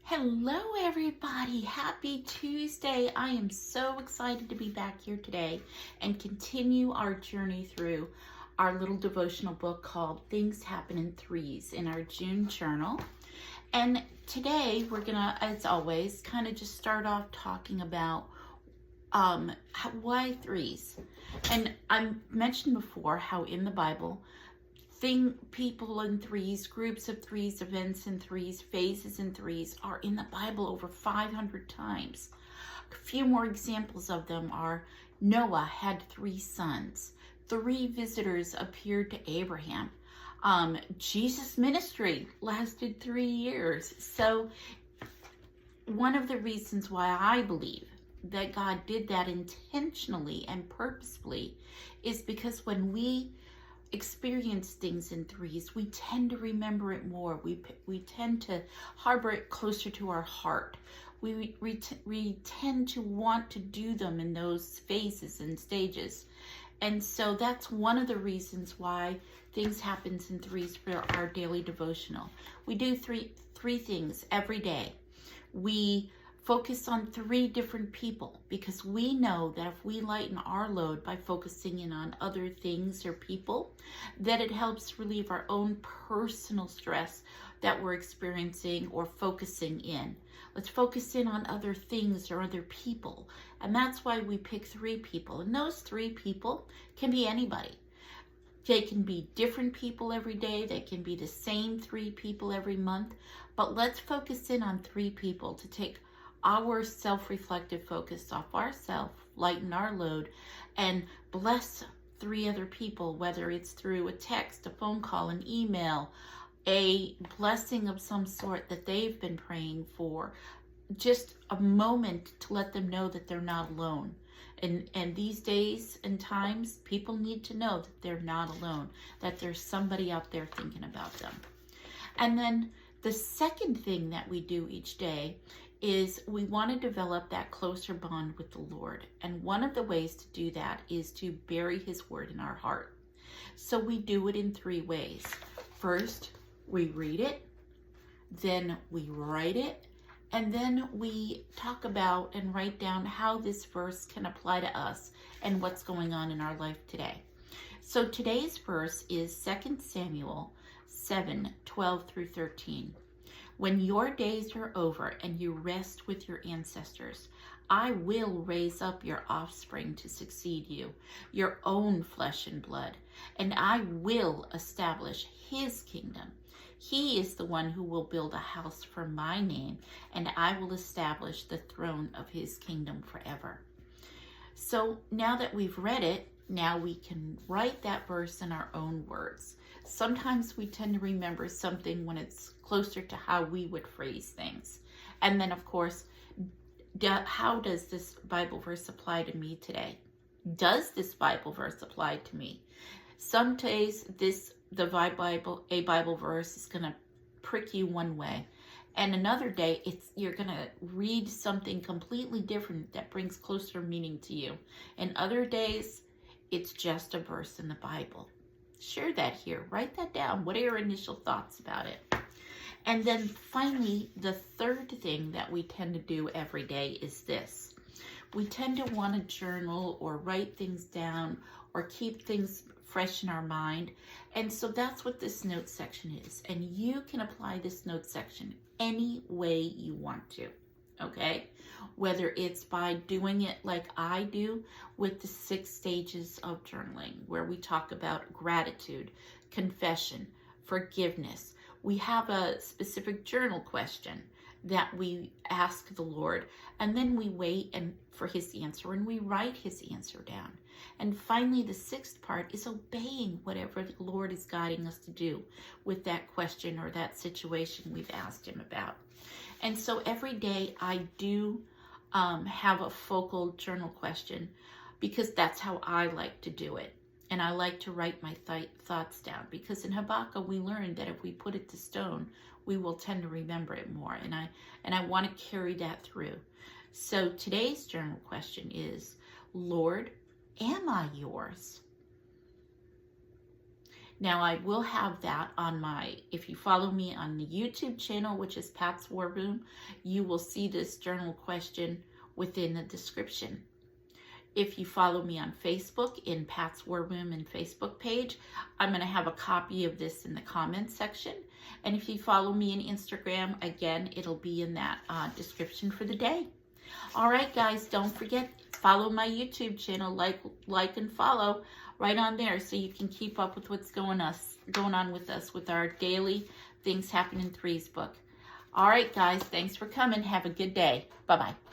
Hello, everybody. Happy Tuesday. I am so excited to be back here today and continue our journey through our little devotional book called Things Happen in Threes in our June journal. And today we're going to, as always, kind of just start off talking about why threes. And I mentioned before how in the Bible, people in threes, groups of threes, events in threes, phases in threes are in the Bible over 500 times. A few more examples of them are Noah had 3 sons. 3 visitors appeared to Abraham. Jesus' ministry lasted 3 years. So one of the reasons why I believe that God did that intentionally and purposefully is because when we experience things in threes, we tend to remember it more. We tend to harbor it closer to our heart. We tend to want to do them in those phases and stages. And so that's one of the reasons why things happens in threes for our daily devotional. We do three things every day. We focus on 3 different people because we know that if we lighten our load by focusing in on other things or people, that it helps relieve our own personal stress that we're experiencing or focusing in. Let's focus in on other things or other people. And that's why we pick 3 people. And those 3 people can be anybody. They can be different people every day. They can be the same 3 people every month. But let's focus in on 3 people to take our self-reflective focus off ourselves, lighten our load, and bless 3 other people, whether it's through a text, a phone call, an email, a blessing of some sort that they've been praying for, just a moment to let them know that they're not alone. And these days and times, people need to know that they're not alone, that there's somebody out there thinking about them. And then the second thing that we do each day is we want to develop that closer bond with the Lord. And one of the ways to do that is to bury His Word in our heart. So we do it in 3 ways. First, we read it, then we write it, and then we talk about and write down how this verse can apply to us and what's going on in our life today. So today's verse is 2 Samuel 7:12 through 13. When your days are over and you rest with your ancestors, I will raise up your offspring to succeed you, your own flesh and blood, and I will establish His kingdom. He is the one who will build a house for my name, and I will establish the throne of His kingdom forever. So now that we've read it, now we can write that verse in our own words. Sometimes we tend to remember something when it's closer to how we would phrase things. And then, of course, how does this Bible verse apply to me today? Does this Bible verse apply to me? Some days, a Bible verse is going to prick you one way. And another day, you're going to read something completely different that brings closer meaning to you. And other days, it's just a verse in the Bible. Share that here. Write that down. What are your initial thoughts about it? And then finally, the third thing that we tend to do every day is this. We tend to want to journal or write things down or keep things fresh in our mind. And so that's what this note section is. And you can apply this note section any way you want to. Okay? Whether it's by doing it like I do with the 6 stages of journaling, where we talk about gratitude, confession, forgiveness. We have a specific journal question that we ask the Lord, and then we wait for His answer, and we write His answer down. And finally, the 6th part is obeying whatever the Lord is guiding us to do with that question or that situation we've asked Him about. And so every day I do have a focal journal question because that's how I like to do it. And I like to write my thoughts down because in Habakkuk we learned that if we put it to stone, we will tend to remember it more. And I want to carry that through. So today's journal question is, Lord, am I yours? Now, I will have that on if you follow me on the YouTube channel, which is Pat's War Room, you will see this journal question within the description. If you follow me on Facebook in Pat's War Room and Facebook page, I'm going to have a copy of this in the comments section. And if you follow me on Instagram, again, it'll be in that description for the day. All right, guys, don't forget, follow my YouTube channel, like and follow right on there so you can keep up with what's going on with us with our daily Things Happen in Threes book. All right, guys, thanks for coming. Have a good day. Bye-bye.